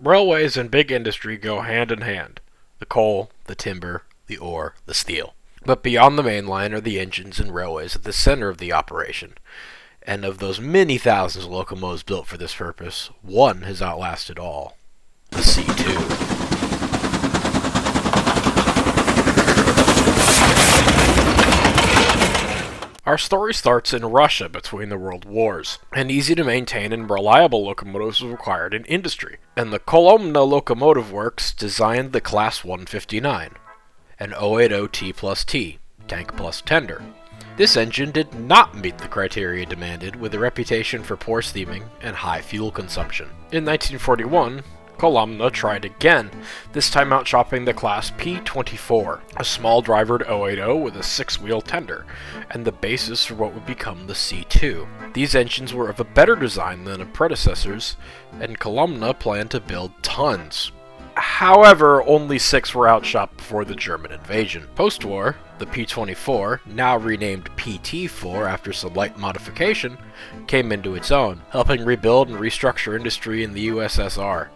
Railways and big industry go hand in hand. The coal, the timber, the ore, the steel. But beyond the main line are the engines and railways at the center of the operation. And of those many thousands of locomotives built for this purpose, one has outlasted all. The C2. Our story starts in Russia between the world wars. An easy-to-maintain and reliable locomotive was required in industry, and the Kolomna Locomotive Works designed the Class 159, an 080 T+T, tank plus tender. This engine did not meet the criteria demanded, with a reputation for poor steaming and high fuel consumption. In 1941, Kolomna tried again, this time outshopping the Class P24, a small drivered 080 with a 6-wheel tender, and the basis for what would become the C2. These engines were of a better design than their predecessors, and Kolomna planned to build tons. However, only 6 were outshot before the German invasion. Post-war, the P24, now renamed PT4 after some light modification, came into its own, helping rebuild and restructure industry in the USSR.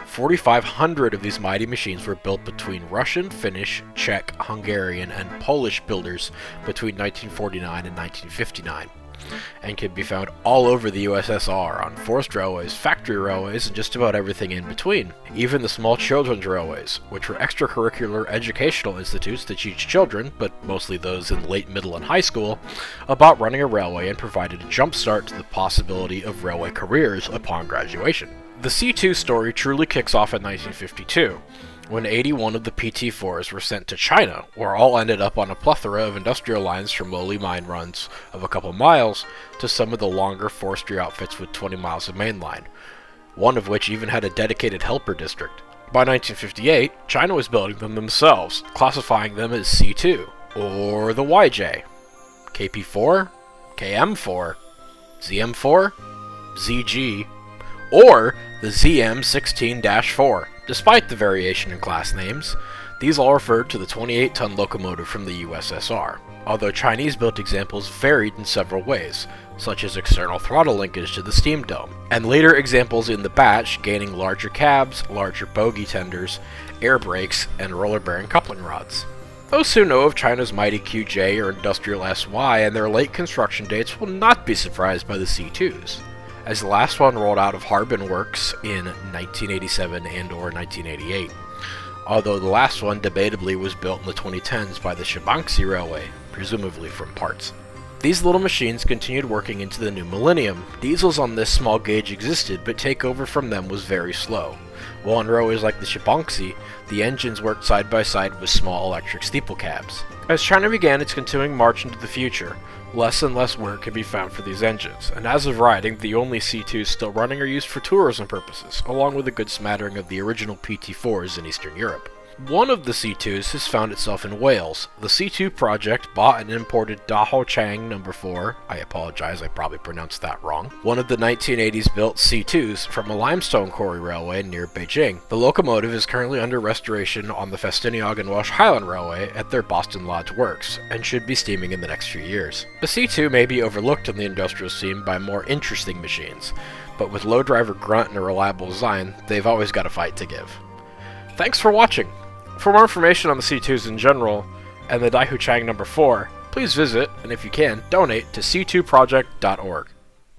4,500 of these mighty machines were built between Russian, Finnish, Czech, Hungarian, and Polish builders between 1949 and 1959, and can be found all over the USSR on forced railways, factory railways, and just about everything in between. Even the small children's railways, which were extracurricular educational institutes to teach children, but mostly those in late middle and high school, about running a railway and provided a jump start to the possibility of railway careers upon graduation. The C2 story truly kicks off in 1952, when 81 of the PT4s were sent to China, where all ended up on a plethora of industrial lines from lowly mine runs of a couple miles to some of the longer forestry outfits with 20 miles of main line, one of which even had a dedicated helper district. By 1958, China was building them themselves, classifying them as C2, or the YJ, KP4, KM4, ZM4, ZG, or the ZM16-4. Despite the variation in class names, these all referred to the 28-ton locomotive from the USSR, although Chinese-built examples varied in several ways, such as external throttle linkage to the steam dome, and later examples in the batch gaining larger cabs, larger bogie tenders, air brakes, and roller-bearing coupling rods. Those who know of China's mighty QJ or industrial SY and their late construction dates will not be surprised by the C2s, as the last one rolled out of Harbin Works in 1987 and or 1988, although the last one debatably was built in the 2010s by the Shaanxi Railway, presumably from parts. These little machines continued working into the new millennium. Diesels on this small gauge existed, but takeover from them was very slow, while on railways like the Shaanxi, the engines worked side by side with small electric steeple cabs. As China began its continuing march into the future, less and less work can be found for these engines, and as of writing, the only C2s still running are used for tourism purposes, along with a good smattering of the original PT4s in Eastern Europe. One of the C2s has found itself in Wales. The C2 project bought and imported Daho Chang No. 4, I apologize, I probably pronounced that wrong, one of the 1980s built C2s from a limestone quarry railway near Beijing. The locomotive is currently under restoration on the Festiniog and Welsh Highland Railway at their Boston Lodge works, and should be steaming in the next few years. The C2 may be overlooked in the industrial scene by more interesting machines, but with low driver grunt and a reliable design, they've always got a fight to give. Thanks for watching! For more information on the C2s in general, and the Daihu Chang No. 4, please visit, and if you can, donate to c2project.org.